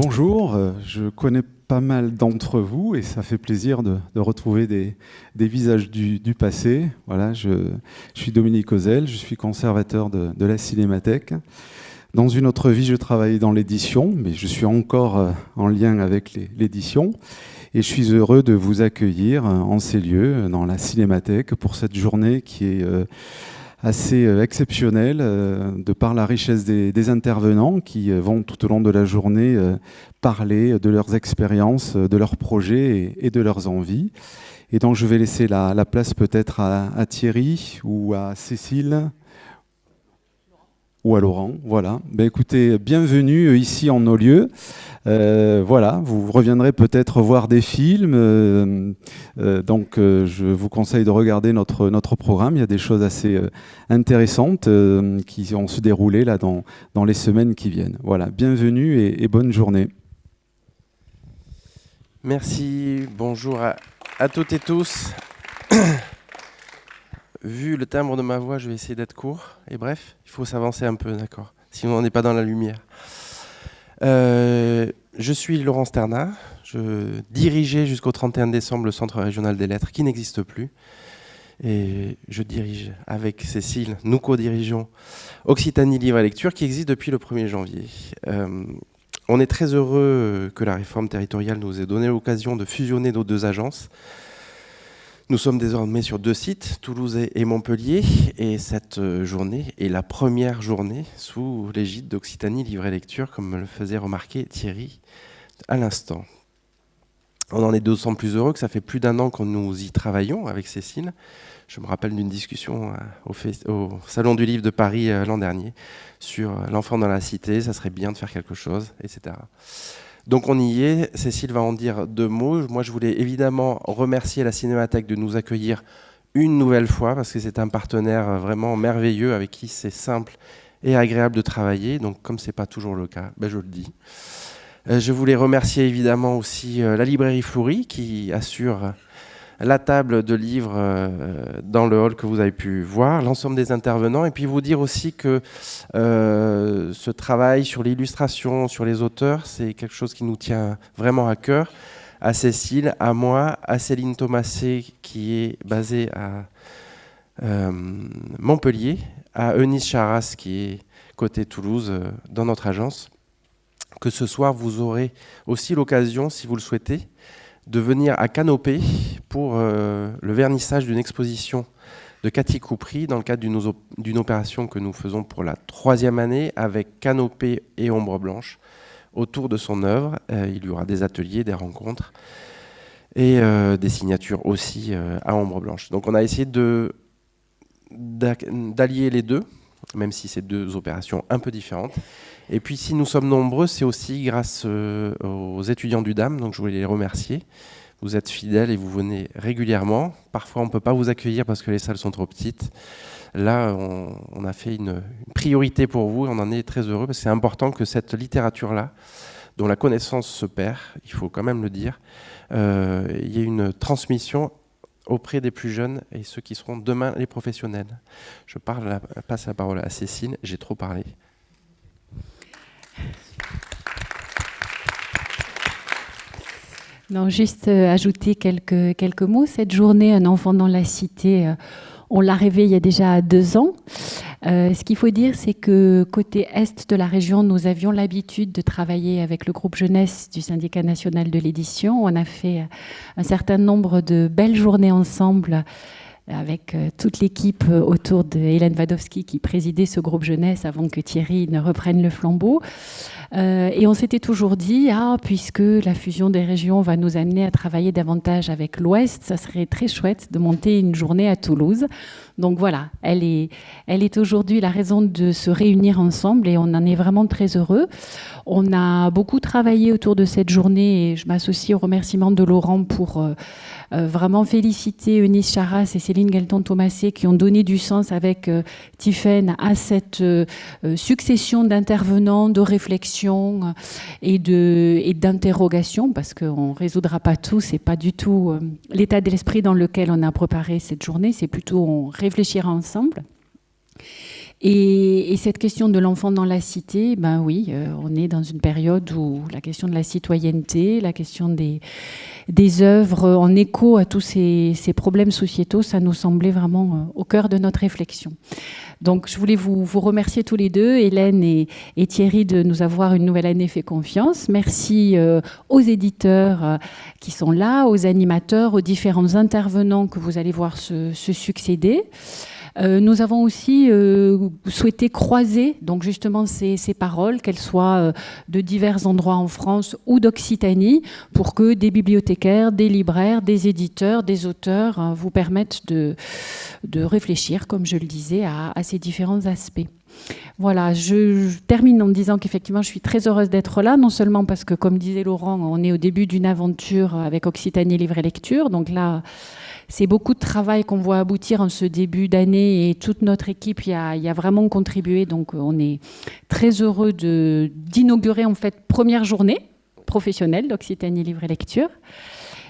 Bonjour, je connais pas mal d'entre vous et ça fait plaisir de retrouver des visages du passé. Voilà, je suis Dominique Ozel, je suis conservateur de la Cinémathèque. Dans une autre vie, je travaillais dans l'édition, mais je suis encore en lien avec l'édition. Et je suis heureux de vous accueillir en ces lieux, dans la Cinémathèque, pour cette journée qui est assez exceptionnelle, de par la richesse des intervenants qui vont tout au long de la journée parler de leurs expériences, de leurs projets et de leurs envies. Et donc je vais laisser la place peut-être à Thierry ou à Cécile ou à Laurent. Voilà. Ben, écoutez, bienvenue ici en nos lieux. Voilà, vous reviendrez peut-être voir des films. Donc, je vous conseille de regarder notre programme. Il y a des choses assez intéressantes qui vont se dérouler là dans les semaines qui viennent. Voilà, bienvenue et bonne journée. Merci, bonjour à toutes et tous. Vu le timbre de ma voix, je vais essayer d'être court et bref. Il faut s'avancer un peu, d'accord? Sinon, on n'est pas dans la lumière. Je suis Laurent Sternat. Je dirigeais jusqu'au 31 décembre le Centre régional des lettres qui n'existe plus. Et je dirige avec Cécile, nous co-dirigeons Occitanie Livre et Lecture qui existe depuis le 1er janvier. On est très heureux que la réforme territoriale nous ait donné l'occasion de fusionner nos deux agences. Nous sommes désormais sur 2 sites, Toulouse et Montpellier, et cette journée est la première journée sous l'égide d'Occitanie Livre et Lecture, comme me le faisait remarquer Thierry à l'instant. On en est d'autant plus heureux que ça fait plus d'1 an que nous y travaillons avec Cécile. Je me rappelle d'une discussion au Salon du Livre de Paris l'an dernier sur l'enfant dans la cité, ça serait bien de faire quelque chose, etc. Donc on y est, Cécile va en dire 2 mots. Moi je voulais évidemment remercier la Cinémathèque de nous accueillir une nouvelle fois parce que c'est un partenaire vraiment merveilleux avec qui c'est simple et agréable de travailler. Donc comme ce n'est pas toujours le cas, ben je le dis. Je voulais remercier évidemment aussi la librairie Fleury qui assure la table de livres dans le hall que vous avez pu voir, l'ensemble des intervenants, et puis vous dire aussi que ce travail sur l'illustration, sur les auteurs, c'est quelque chose qui nous tient vraiment à cœur, à Cécile, à moi, à Céline Thomasé qui est basée à Montpellier, à Eunice Charras qui est côté Toulouse dans notre agence, que ce soir vous aurez aussi l'occasion, si vous le souhaitez, de venir à Canopée pour le vernissage d'une exposition de Cathy Coupry dans le cadre d'une opération que nous faisons pour la 3e année avec Canopée et Ombre Blanche autour de son œuvre. Il y aura des ateliers, des rencontres et des signatures aussi à Ombre Blanche. Donc on a essayé d'allier les deux, même si c'est 2 opérations un peu différentes. Et puis si nous sommes nombreux, c'est aussi grâce aux étudiants du DAM, donc je voulais les remercier. Vous êtes fidèles et vous venez régulièrement. Parfois on ne peut pas vous accueillir parce que les salles sont trop petites. Là, on a fait une priorité pour vous et on en est très heureux parce que c'est important que cette littérature-là, dont la connaissance se perd, il faut quand même le dire, il y ait une transmission auprès des plus jeunes et ceux qui seront demain les professionnels. Je passe la parole à Cécile, j'ai trop parlé. Non, juste ajouter quelques mots. Cette journée, un enfant dans la cité, on l'a rêvé il y a déjà 2 ans. Ce qu'il faut dire, c'est que côté Est de la région, nous avions l'habitude de travailler avec le groupe jeunesse du Syndicat national de l'édition. On a fait un certain nombre de belles journées ensemble avec toute l'équipe autour de Hélène Wadowski qui présidait ce groupe jeunesse avant que Thierry ne reprenne le flambeau. Et on s'était toujours dit, puisque la fusion des régions va nous amener à travailler davantage avec l'Ouest, ça serait très chouette de monter une journée à Toulouse. Donc voilà, elle est aujourd'hui la raison de se réunir ensemble et on en est vraiment très heureux. On a beaucoup travaillé autour de cette journée et je m'associe au remerciement de Laurent pour vraiment féliciter Eunice Charras et Céline Galton-Thomasé qui ont donné du sens avec Tiffaine à cette succession d'intervenants, de réflexions et d'interrogations, parce qu'on ne résoudra pas tout, ce n'est pas du tout l'état de l'esprit dans lequel on a préparé cette journée, c'est plutôt on réfléchira ensemble. Et cette question de l'enfant dans la cité, ben oui, on est dans une période où la question de la citoyenneté, la question des œuvres en écho à tous ces problèmes sociétaux, ça nous semblait vraiment au cœur de notre réflexion. Donc, je voulais vous remercier tous les deux, Hélène et Thierry, de nous avoir une nouvelle année fait confiance. Merci aux éditeurs qui sont là, aux animateurs, aux différents intervenants que vous allez voir se succéder. Nous avons aussi souhaité croiser donc justement ces paroles, qu'elles soient de divers endroits en France ou d'Occitanie, pour que des bibliothécaires, des libraires, des éditeurs, des auteurs vous permettent de réfléchir, comme je le disais, à ces différents aspects. Voilà, je termine en disant qu'effectivement, je suis très heureuse d'être là, non seulement parce que, comme disait Laurent, on est au début d'une aventure avec Occitanie Livre et Lecture, donc là, c'est beaucoup de travail qu'on voit aboutir en ce début d'année et toute notre équipe y a vraiment contribué. Donc, on est très heureux d'inaugurer en fait première journée professionnelle d'Occitanie Livre et Lecture.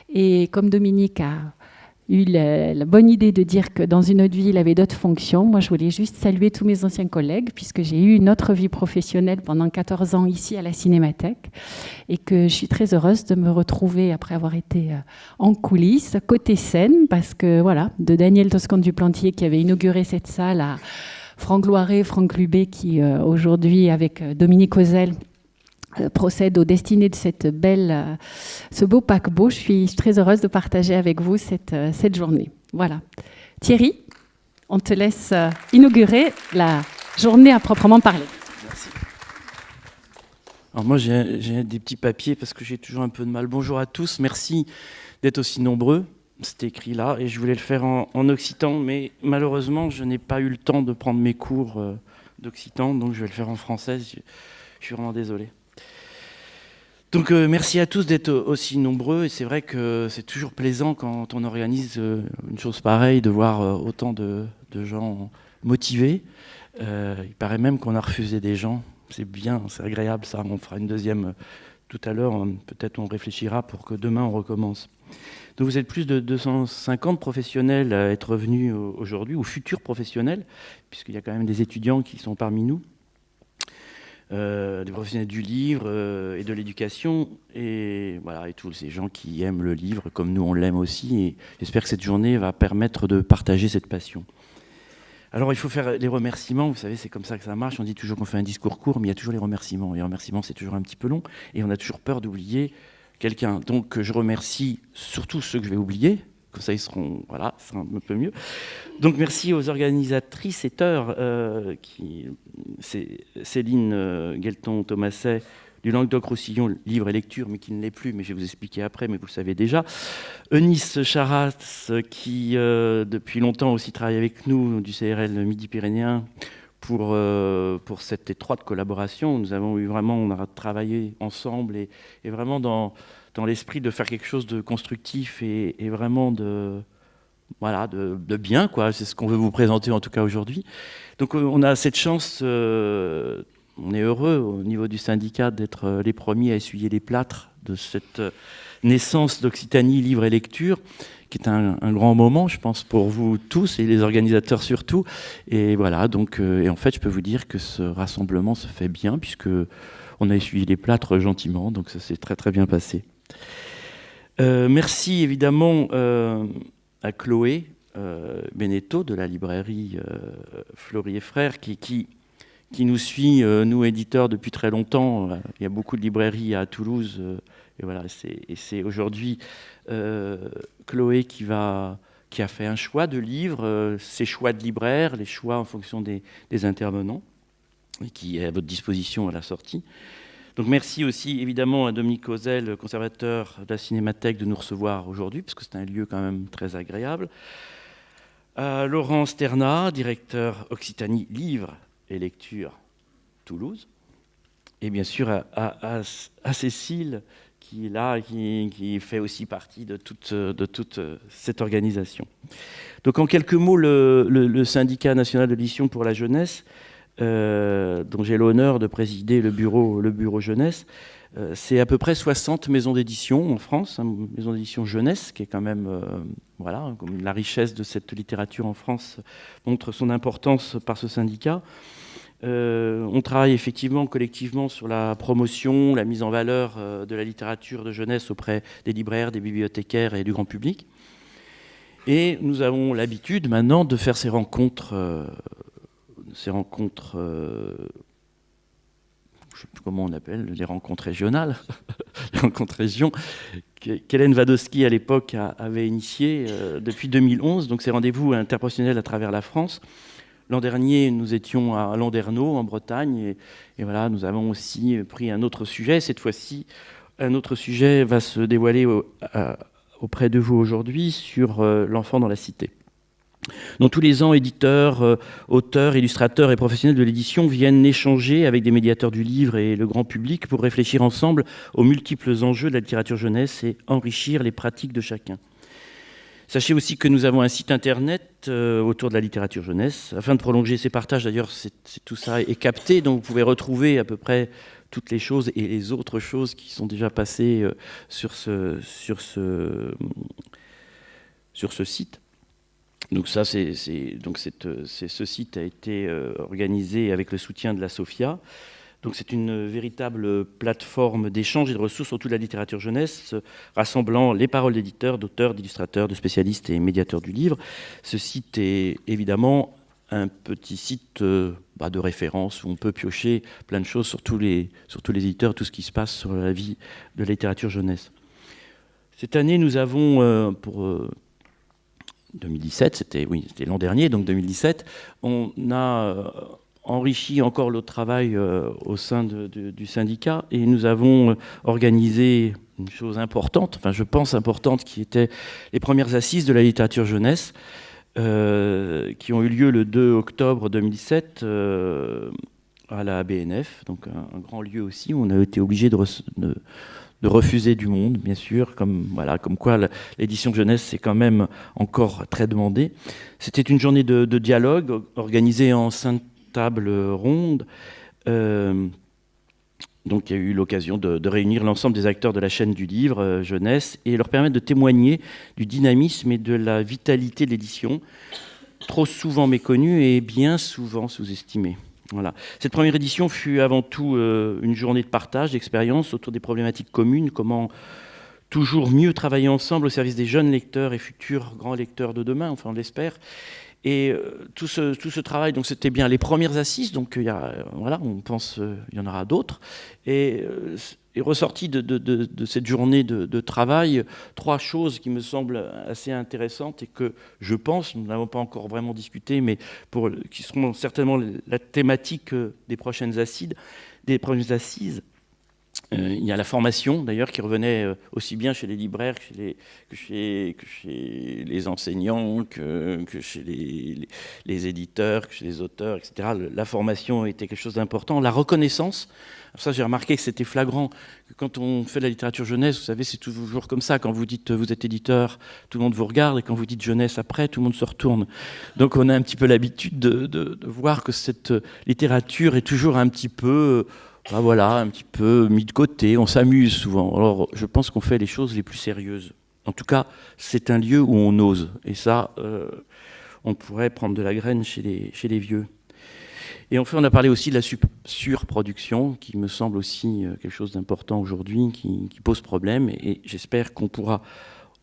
Et comme Dominique a eu la bonne idée de dire que dans une autre vie, il avait d'autres fonctions, moi, je voulais juste saluer tous mes anciens collègues, puisque j'ai eu une autre vie professionnelle pendant 14 ans ici à la Cinémathèque, et que je suis très heureuse de me retrouver après avoir été en coulisses, côté scène, parce que voilà, de Daniel Toscan-Duplantier qui avait inauguré cette salle à Franck Loiret, Franck Lubé, qui aujourd'hui, avec Dominique Ozel, procède aux destinées de ce beau paquebot. Je suis très heureuse de partager avec vous cette journée. Voilà. Thierry, on te laisse inaugurer la journée à proprement parler. Merci. Alors moi, j'ai des petits papiers parce que j'ai toujours un peu de mal. Bonjour à tous, merci d'être aussi nombreux. C'est écrit là et je voulais le faire en occitan, mais malheureusement, je n'ai pas eu le temps de prendre mes cours d'occitan, donc je vais le faire en français. Je suis vraiment désolé. Donc merci à tous d'être aussi nombreux, et c'est vrai que c'est toujours plaisant quand on organise une chose pareille de voir autant de gens motivés. Il paraît même qu'on a refusé des gens, c'est bien, c'est agréable ça, on fera une deuxième tout à l'heure, peut-être on réfléchira pour que demain on recommence. Donc vous êtes plus de 250 professionnels à être venus aujourd'hui, ou futurs professionnels, puisqu'il y a quand même des étudiants qui sont parmi nous. Des professionnels du livre et de l'éducation, et voilà, et tous ces gens qui aiment le livre comme nous on l'aime aussi, et j'espère que cette journée va permettre de partager cette passion. Alors il faut faire les remerciements, vous savez, c'est comme ça que ça marche, on dit toujours qu'on fait un discours court, mais il y a toujours les remerciements, et les remerciements c'est toujours un petit peu long, et on a toujours peur d'oublier quelqu'un. Donc je remercie surtout ceux que je vais oublier, comme ça ils seront, voilà, c'est un peu mieux. Donc merci aux organisatrices et c'est Céline Guelton-Thomaset du Languedoc-Roussillon, livre et lecture, mais qui ne l'est plus, mais je vais vous expliquer après, mais vous le savez déjà. Eunice Charas, qui depuis longtemps aussi travaille avec nous, du CRL Midi-Pyrénéen, pour cette étroite collaboration. Nous avons eu vraiment, on a travaillé ensemble et vraiment dans l'esprit de faire quelque chose de constructif et vraiment de bien, quoi. C'est ce qu'on veut vous présenter en tout cas aujourd'hui. Donc on a cette chance, on est heureux au niveau du syndicat d'être les premiers à essuyer les plâtres de cette naissance d'Occitanie Livre et Lecture, qui est un grand moment, je pense, pour vous tous et les organisateurs surtout. Et voilà, donc, et en fait, je peux vous dire que ce rassemblement se fait bien, puisque on a essuyé les plâtres gentiment, donc ça s'est très très bien passé. Merci évidemment à Chloé Beneteau de la librairie Fleury et Frères qui nous suit, nous éditeurs, depuis très longtemps. Il y a beaucoup de librairies à Toulouse, et voilà, c'est aujourd'hui Chloé qui a fait un choix de livres, ses choix de libraire, les choix en fonction des intervenants, et qui est à votre disposition à la sortie. Donc merci aussi évidemment à Dominique Ozel, conservateur de la Cinémathèque, de nous recevoir aujourd'hui, parce que c'est un lieu quand même très agréable. À Laurent Sternat, directeur Occitanie Livre et Lecture Toulouse. Et bien sûr à Cécile, qui est là, qui fait aussi partie de toute cette organisation. Donc en quelques mots, le syndicat national de l'édition pour la jeunesse, dont j'ai l'honneur de présider le bureau jeunesse, C'est à peu près 60 maisons d'édition en France, maisons d'édition jeunesse, qui est quand même, voilà, comme la richesse de cette littérature en France montre son importance par ce syndicat. On travaille effectivement collectivement sur la promotion, la mise en valeur de la littérature de jeunesse auprès des libraires, des bibliothécaires et du grand public. Et nous avons l'habitude maintenant de faire ces rencontres, je ne sais plus comment on appelle, les rencontres régionales, les rencontres régions, qu'Hélène Wadowski à l'époque avait initiées depuis 2011. Donc ces rendez-vous interprofessionnels à travers la France. L'an dernier, nous étions à Landerneau, en Bretagne, et voilà, nous avons aussi pris un autre sujet. Cette fois-ci, un autre sujet va se dévoiler auprès de vous aujourd'hui sur l'enfant dans la cité. Donc tous les ans, éditeurs, auteurs, illustrateurs et professionnels de l'édition viennent échanger avec des médiateurs du livre et le grand public pour réfléchir ensemble aux multiples enjeux de la littérature jeunesse et enrichir les pratiques de chacun. Sachez aussi que nous avons un site internet autour de la littérature jeunesse. Afin de prolonger ces partages, d'ailleurs, tout ça est capté, donc vous pouvez retrouver à peu près toutes les choses et les autres choses qui sont déjà passées sur ce site. Donc ça, ce site a été organisé avec le soutien de la SOFIA. Donc c'est une véritable plateforme d'échange et de ressources autour de la littérature jeunesse, rassemblant les paroles d'éditeurs, d'auteurs, d'illustrateurs, de spécialistes et médiateurs du livre. Ce site est évidemment un petit site de référence où on peut piocher plein de choses sur tous les éditeurs, tout ce qui se passe sur la vie de la littérature jeunesse. Cette année, nous avons, pour 2017, c'était l'an dernier, donc 2017, on a enrichi encore le travail au sein du syndicat et nous avons organisé une chose importante, enfin je pense importante, qui était les premières assises de la littérature jeunesse qui ont eu lieu le 2 octobre 2017 à la BNF, donc un grand lieu aussi où on a été obligé de refuser du monde, bien sûr, comme quoi l'édition jeunesse c'est quand même encore très demandé. C'était une journée de dialogue organisée en 5 table ronde. Donc il y a eu l'occasion de réunir l'ensemble des acteurs de la chaîne du livre jeunesse et leur permettre de témoigner du dynamisme et de la vitalité de l'édition, trop souvent méconnue et bien souvent sous-estimée. Voilà. Cette première édition fut avant tout une journée de partage, d'expérience autour des problématiques communes, comment toujours mieux travailler ensemble au service des jeunes lecteurs et futurs grands lecteurs de demain, enfin on l'espère. Et tout ce travail, donc c'était bien les premières assises, donc on pense il y en aura d'autres. Et est ressorti de cette journée de travail 3 choses qui me semblent assez intéressantes et que je pense, nous n'avons pas encore vraiment discuté, mais qui seront certainement la thématique des prochaines assises. Il y a la formation, d'ailleurs, qui revenait aussi bien chez les libraires que chez les enseignants, que chez les éditeurs, que chez les auteurs, etc. La formation était quelque chose d'important. La reconnaissance, ça j'ai remarqué que c'était flagrant, que quand on fait de la littérature jeunesse, vous savez, c'est toujours comme ça. Quand vous dites vous êtes éditeur, tout le monde vous regarde, et quand vous dites jeunesse après, tout le monde se retourne. Donc on a un petit peu l'habitude de voir que cette littérature est toujours un petit peu... un petit peu mis de côté, on s'amuse souvent. Alors, je pense qu'on fait les choses les plus sérieuses. En tout cas, c'est un lieu où on ose. Et ça, on pourrait prendre de la graine chez les vieux. Et enfin, on a parlé aussi de la surproduction, qui me semble aussi quelque chose d'important aujourd'hui, qui pose problème. Et j'espère qu'on pourra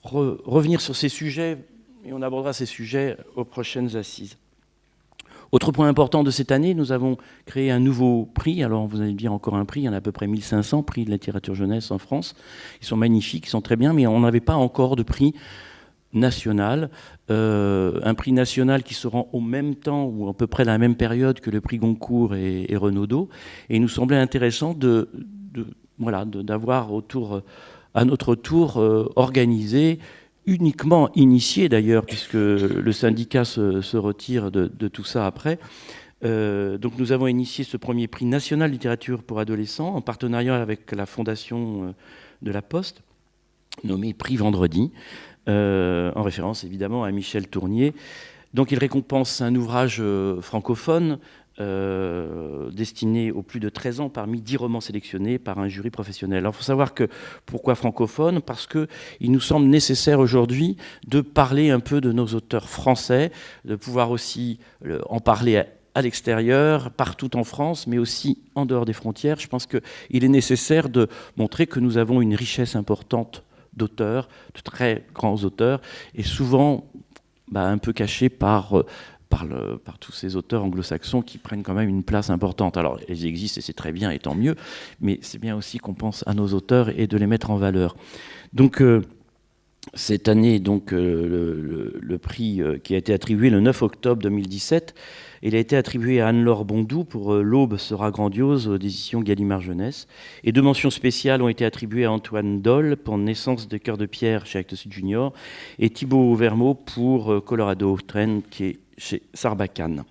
revenir sur ces sujets, et on abordera ces sujets aux prochaines assises. Autre point important de cette année, nous avons créé un nouveau prix. Alors vous allez me dire encore un prix, il y en a à peu près 1500 prix de littérature jeunesse en France. Ils sont magnifiques, ils sont très bien, mais on n'avait pas encore de prix national. Un prix national qui se rend au même temps ou à peu près la même période que le prix Goncourt et Renaudot. Et il nous semblait intéressant d'avoir à notre tour organisé, uniquement initié d'ailleurs, puisque le syndicat se retire de tout ça après. Donc nous avons initié ce premier prix national littérature pour adolescents en partenariat avec la fondation de la Poste, nommé Prix Vendredi, en référence évidemment à Michel Tournier. Donc il récompense un ouvrage francophone destiné aux plus de 13 ans parmi 10 romans sélectionnés par un jury professionnel. Alors, il faut savoir que, pourquoi francophone ? Parce qu'il nous semble nécessaire aujourd'hui de parler un peu de nos auteurs français, de pouvoir aussi en parler à l'extérieur, partout en France, mais aussi en dehors des frontières. Je pense qu'il est nécessaire de montrer que nous avons une richesse importante d'auteurs, de très grands auteurs, et souvent un peu cachés par tous ces auteurs anglo-saxons qui prennent quand même une place importante. Alors, ils existent et c'est très bien et tant mieux, mais c'est bien aussi qu'on pense à nos auteurs et de les mettre en valeur. Donc, cette année, le prix qui a été attribué le 9 octobre 2017, il a été attribué à Anne-Laure Bondou pour L'Aube sera grandiose, aux éditions Gallimard Jeunesse. Et 2 mentions spéciales ont été attribuées à Antoine Doll pour Naissance de cœur de pierre chez Actes Sud Junior et Thibaut Vermeau pour Colorado Train qui est chez Sarbacane.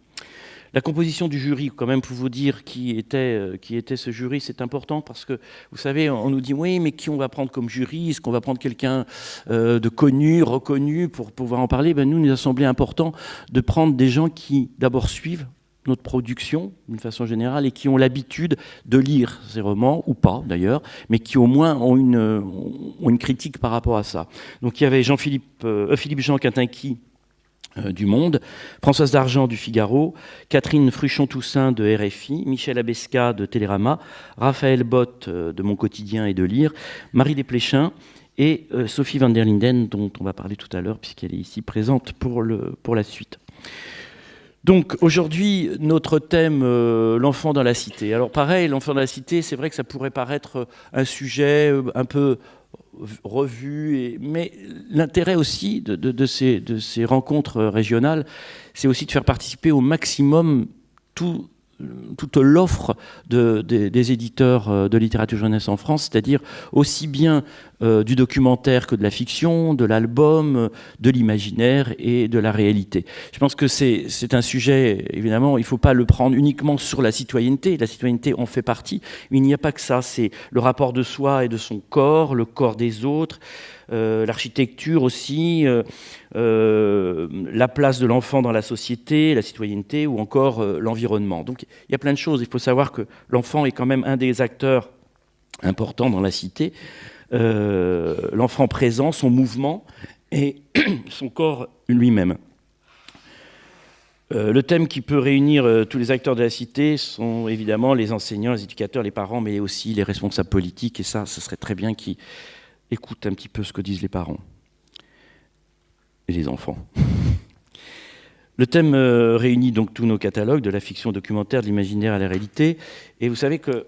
La composition du jury, quand même, pour vous dire qui était ce jury, c'est important parce que, vous savez, on nous dit, oui, mais qui on va prendre comme jury ? Est-ce qu'on va prendre quelqu'un de connu, reconnu pour pouvoir en parler ? Nous, il nous a semblé important de prendre des gens qui, d'abord, suivent notre production, d'une façon générale, et qui ont l'habitude de lire ces romans, ou pas, d'ailleurs, mais qui, au moins, ont une critique par rapport à ça. Donc, il y avait Philippe Jean Quintinqui, du Monde, Françoise Dargent du Figaro, Catherine Fruchon-Toussaint de RFI, Michel Abesca de Télérama, Raphaël Bott de Mon Quotidien et de Lire, Marie Desplechin et Sophie van der Linden, dont on va parler tout à l'heure, puisqu'elle est ici présente pour la suite. Donc aujourd'hui, notre thème, l'enfant dans la cité. Alors pareil, l'enfant dans la cité, c'est vrai que ça pourrait paraître un sujet un peu revues, mais l'intérêt aussi de ces rencontres régionales, c'est aussi de faire participer au maximum toute l'offre des éditeurs de littérature jeunesse en France, c'est-à-dire aussi bien du documentaire que de la fiction, de l'album, de l'imaginaire et de la réalité. Je pense que c'est un sujet, évidemment, il ne faut pas le prendre uniquement sur la citoyenneté. La citoyenneté en fait partie, mais il n'y a pas que ça. C'est le rapport de soi et de son corps, le corps des autres, l'architecture aussi, la place de l'enfant dans la société, la citoyenneté ou encore l'environnement. Donc il y a plein de choses. Il faut savoir que l'enfant est quand même un des acteurs importants dans la cité. L'enfant présent, son mouvement et son corps lui-même. Le thème qui peut réunir tous les acteurs de la cité sont évidemment les enseignants, les éducateurs, les parents, mais aussi les responsables politiques. Et ça, ce serait très bien qu'ils écoutent un petit peu ce que disent les parents et les enfants. Le thème réunit donc tous nos catalogues, de la fiction documentaire, de l'imaginaire à la réalité. Et vous savez que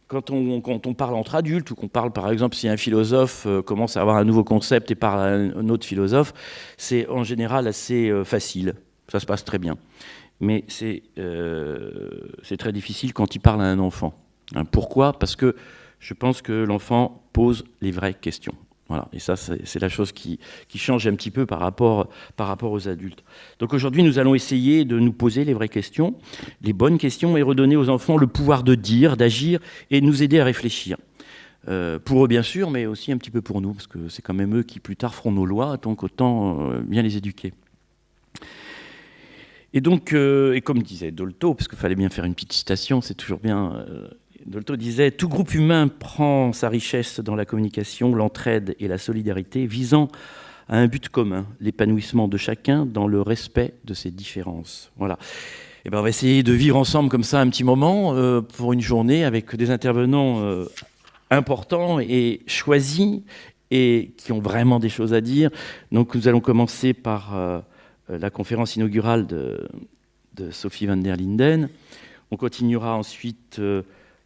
quand on parle entre adultes, ou qu'on parle, par exemple, si un philosophe commence à avoir un nouveau concept et parle à un autre philosophe, c'est en général assez facile. Ça se passe très bien. Mais c'est très difficile quand il parle à un enfant. Pourquoi ? Parce que je pense que l'enfant pose les vraies questions. Voilà. Et ça, c'est la chose qui change un petit peu par rapport aux adultes. Donc aujourd'hui, nous allons essayer de nous poser les vraies questions, les bonnes questions, et redonner aux enfants le pouvoir de dire, d'agir, et de nous aider à réfléchir. Pour eux, bien sûr, mais aussi un petit peu pour nous, parce que c'est quand même eux qui, plus tard, feront nos lois, donc autant bien les éduquer. Et donc, et comme disait Dolto, parce qu'il fallait bien faire une petite citation, c'est toujours bien... Dolto disait « Tout groupe humain prend sa richesse dans la communication, l'entraide et la solidarité, visant à un but commun, l'épanouissement de chacun dans le respect de ses différences. » Voilà. Et on va essayer de vivre ensemble comme ça un petit moment pour une journée avec des intervenants importants et choisis et qui ont vraiment des choses à dire. Donc nous allons commencer par la conférence inaugurale de Sophie van der Linden. On continuera ensuite...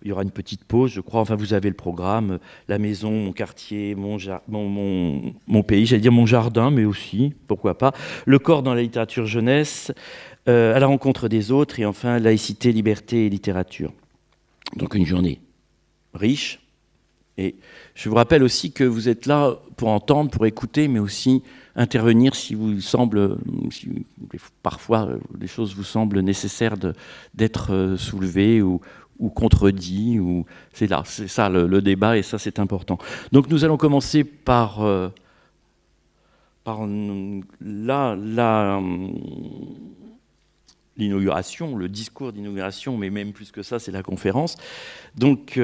il y aura une petite pause, je crois. Enfin, vous avez le programme, la maison, mon quartier, mon pays, j'allais dire mon jardin, mais aussi, pourquoi pas, le corps dans la littérature jeunesse, à la rencontre des autres, et enfin, laïcité, liberté et littérature. Donc une journée riche. Et je vous rappelle aussi que vous êtes là pour entendre, pour écouter, mais aussi intervenir si parfois les choses vous semblent nécessaires d'être soulevées ou contredit, ou c'est ça le débat, et ça c'est important. Donc nous allons commencer par l'inauguration, le discours d'inauguration, mais même plus que ça, c'est la conférence. Donc,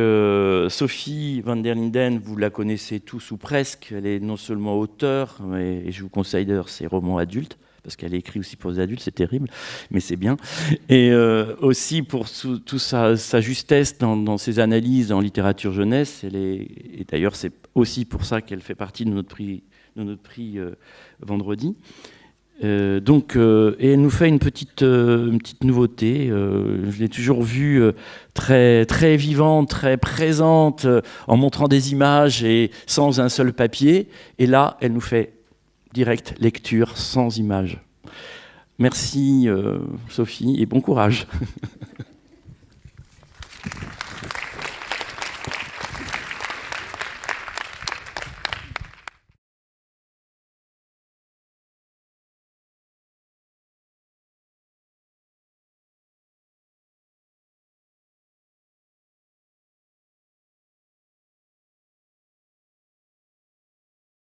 Sophie van der Linden, vous la connaissez tous ou presque. Elle est non seulement auteure, et je vous conseille d'ailleurs ses romans adultes, parce qu'elle écrit aussi pour les adultes, c'est terrible, mais c'est bien. Et aussi pour toute sa justesse dans ses analyses en littérature jeunesse. Et d'ailleurs, c'est aussi pour ça qu'elle fait partie de notre prix vendredi. Et elle nous fait une petite nouveauté. Je l'ai toujours vue très, très vivante, très présente, en montrant des images et sans un seul papier. Et là, elle nous fait direct lecture sans images. Merci Sophie et bon courage.